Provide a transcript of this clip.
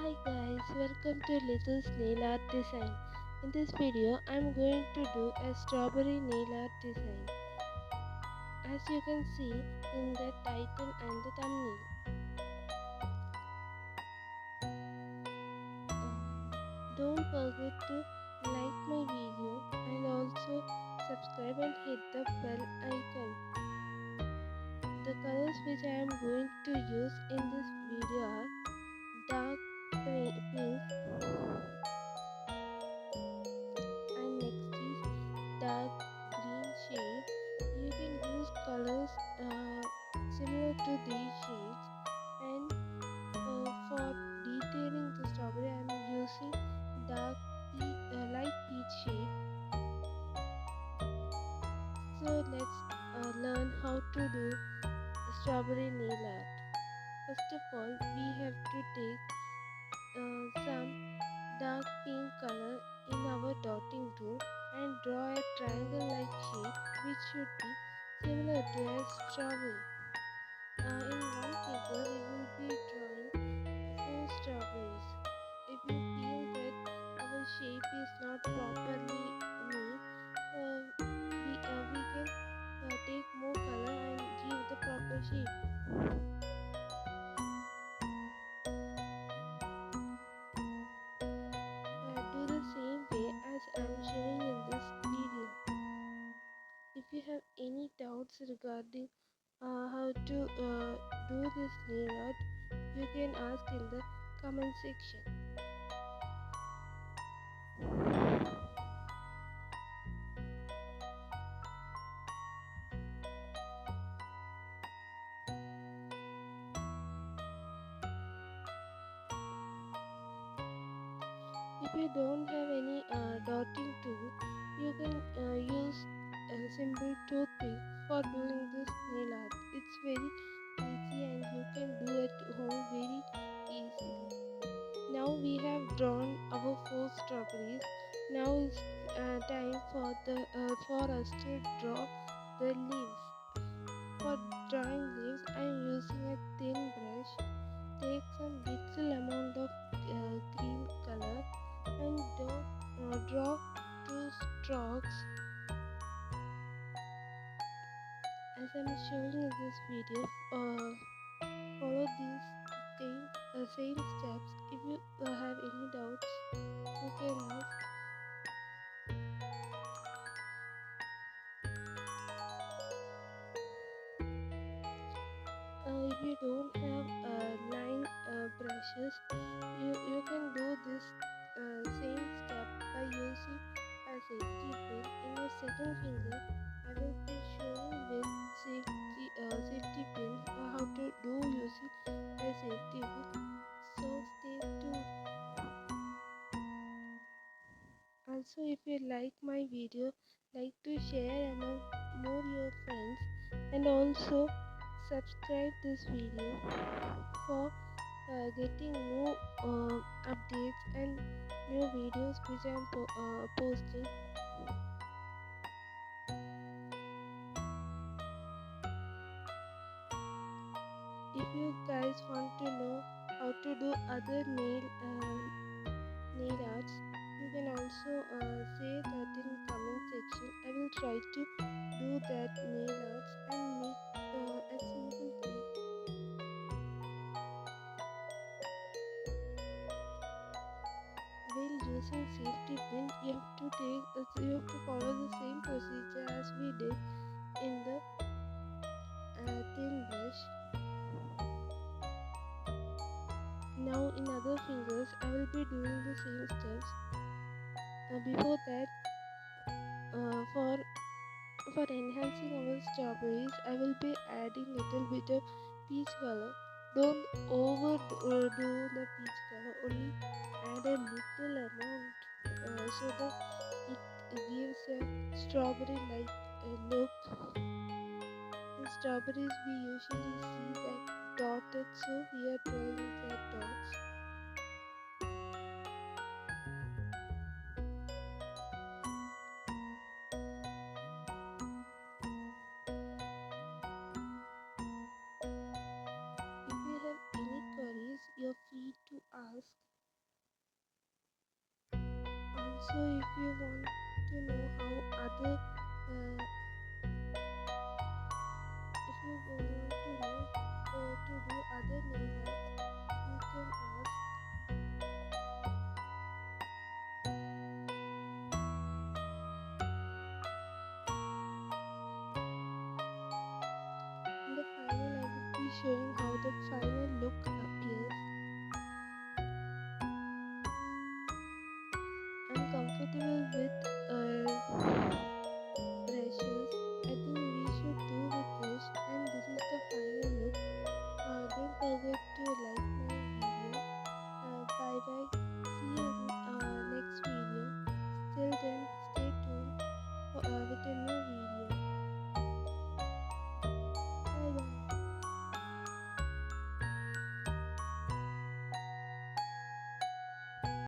Hi guys, welcome to Lithu's nail art design. In this video, I'm going to do a strawberry nail art design. As you can see in the title and the thumbnail. Don't forget to like my video and also subscribe and hit the bell icon. The colors which I am going to use in this video are dark pink and next is dark green shade. You can use colors similar to these shades, and for detailing the strawberry I am using light peach shade. So let's learn how to do strawberry nail art. First of all, we have to take some dark pink color in our dotting tool and draw a triangle like shape which should be similar to a strawberry. In one figure we will be drawing 4 strawberries. If you feel that our shape is not properly made, we can take more color and give the proper shape. Do the same way as I am showing in this video. If you have any doubts regarding how to do this nail art, you can ask in the comment section. If you don't have any dotting tool, you can use a simple toothpick for doing this nail art. It's very easy and you can do it at home very easily. Now we have drawn our 4 strawberries. Now it's time for us to draw the leaves. For drawing leaves, I am using a thin brush. Take some little amount of green color and draw 2 strokes as I am showing in this video. Follow these same steps. If you have any doubts, you can ask. If you don't have line brushes, you can do this same step by using a safety pin. In your second finger, I will be showing with safety pin how to do using a safety pin. So stay tuned. Also, if you like my video, like to share among more your friends, and also subscribe this video for getting new updates and new videos which I am posting. If you guys want to know how to do other nail arts, you can also say that in comment section. I will try to do that nail arts and make a simple cake. While using safety pin, you have to follow the same procedure as we did in the thin brush. Now in other fingers, I will be doing the same steps. Before that, for enhancing our strawberries, I will be adding little bit of peach color. Don't overdo the peach color. Only add a little amount so that it gives a strawberry-like look. In strawberries, we usually see that dotted, so we are drawing that dots. If you have any queries, you're free to ask. Also, if you want to know how other, if you want to know to do other nail arts, you can ask. In the final, I will be showing how the final look